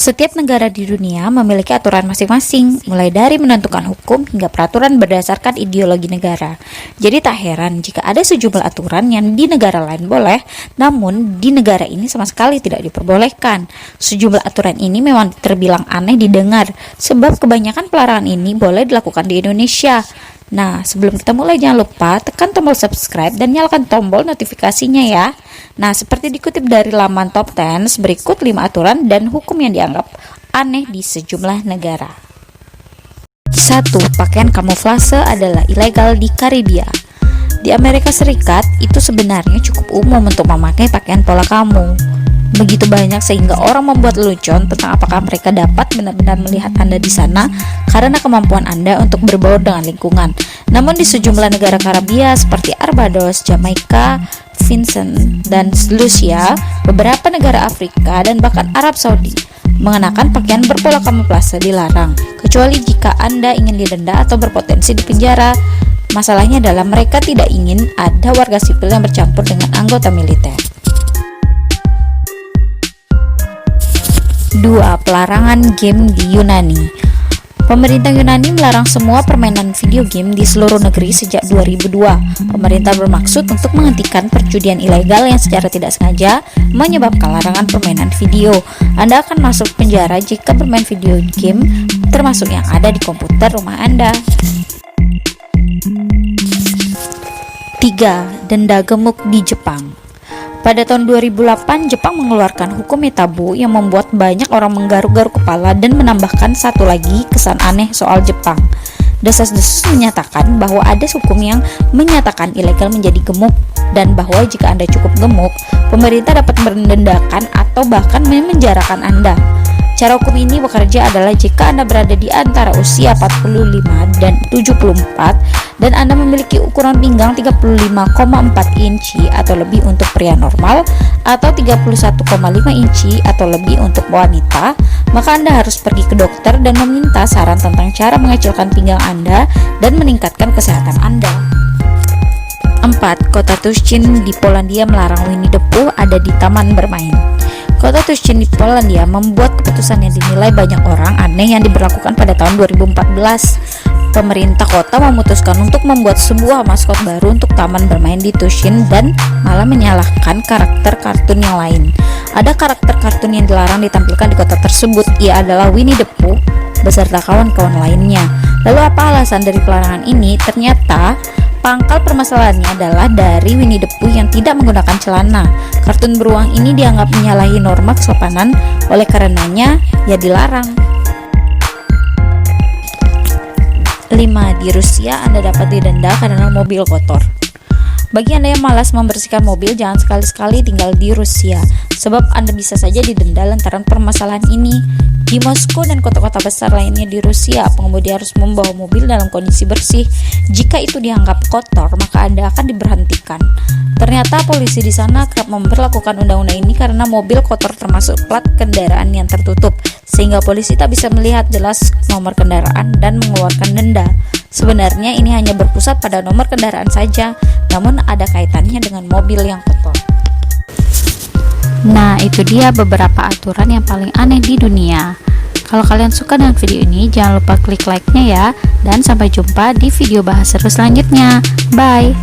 Setiap negara di dunia memiliki aturan masing-masing, mulai dari menentukan hukum hingga peraturan berdasarkan ideologi negara. Jadi tak heran jika ada sejumlah aturan yang di negara lain boleh, namun di negara ini sama sekali tidak diperbolehkan. Sejumlah aturan ini memang terbilang aneh didengar, sebab kebanyakan pelarangan ini boleh dilakukan di Indonesia. Nah, sebelum kita mulai jangan lupa tekan tombol subscribe dan nyalakan tombol notifikasinya ya. Nah, seperti dikutip dari laman Top 10, berikut 5 aturan dan hukum yang dianggap aneh di sejumlah negara. 1. Pakaian kamuflase adalah ilegal di Karibia. Di Amerika Serikat, itu sebenarnya cukup umum untuk memakai pakaian pola kamu. Begitu banyak sehingga orang membuat lelucon tentang apakah mereka dapat benar-benar melihat Anda di sana karena kemampuan Anda untuk berbaur dengan lingkungan. Namun di sejumlah negara Karibia seperti Barbados, Jamaika, Vincent, dan Lucia, beberapa negara Afrika, dan bahkan Arab Saudi, mengenakan pakaian berpola kamuflase dilarang, kecuali jika Anda ingin didenda atau berpotensi dipenjara. Masalahnya adalah mereka tidak ingin ada warga sipil yang bercampur dengan anggota militer. 2. Pelarangan game di Yunani. Pemerintah Yunani melarang semua permainan video game di seluruh negeri sejak 2002. Pemerintah bermaksud untuk menghentikan perjudian ilegal yang secara tidak sengaja menyebabkan larangan permainan video. Anda akan masuk penjara jika bermain video game, termasuk yang ada di komputer rumah Anda. 3. Denda gemuk di Jepang. Pada tahun 2008, Jepang mengeluarkan hukum tabu yang membuat banyak orang menggaruk-garuk kepala dan menambahkan satu lagi kesan aneh soal Jepang. Desas-desus menyatakan bahwa ada hukum yang menyatakan ilegal menjadi gemuk dan bahwa jika Anda cukup gemuk, pemerintah dapat mendendakan atau bahkan memenjarakan Anda. Cara hukum ini bekerja adalah jika Anda berada di antara usia 45 dan 74 dan Anda memiliki ukuran pinggang 35,4 inci atau lebih untuk pria normal atau 31,5 inci atau lebih untuk wanita, maka Anda harus pergi ke dokter dan meminta saran tentang cara mengecilkan pinggang Anda dan meningkatkan kesehatan Anda. 4. Kota Tuszyn di Polandia melarang Winnie the Pooh ada di taman bermain. Kota Tuszyn di Polandia membuat keputusan yang dinilai banyak orang aneh yang diberlakukan pada tahun 2014. Pemerintah kota memutuskan untuk membuat sebuah maskot baru untuk taman bermain di Tuszyn dan malah menyalahkan karakter kartun yang lain. Ada karakter kartun yang dilarang ditampilkan di kota tersebut, ia adalah Winnie the Pooh beserta kawan-kawan lainnya. Lalu apa alasan dari pelarangan ini? Ternyata pangkal permasalahannya adalah dari Winnie the Pooh yang tidak menggunakan celana. Kartun beruang ini dianggap menyalahi norma kesopanan, oleh karenanya ya dilarang. 5. Di Rusia Anda dapat didenda karena mobil kotor. Bagi Anda yang malas membersihkan mobil, jangan sekali-sekali tinggal di Rusia, sebab Anda bisa saja didenda lantaran permasalahan ini. Di Moskow dan kota-kota besar lainnya di Rusia, pengemudi harus membawa mobil dalam kondisi bersih. Jika itu dianggap kotor, maka Anda akan diberhentikan. Ternyata polisi di sana kerap memberlakukan undang-undang ini karena mobil kotor termasuk plat kendaraan yang tertutup, sehingga polisi tak bisa melihat jelas nomor kendaraan dan mengeluarkan denda. Sebenarnya ini hanya berpusat pada nomor kendaraan saja, namun ada kaitannya dengan mobil yang kotor. Nah, itu dia beberapa aturan yang paling aneh di dunia. Kalau kalian suka dengan video ini, jangan lupa klik like-nya ya. Dan sampai jumpa di video bahas seru selanjutnya. Bye!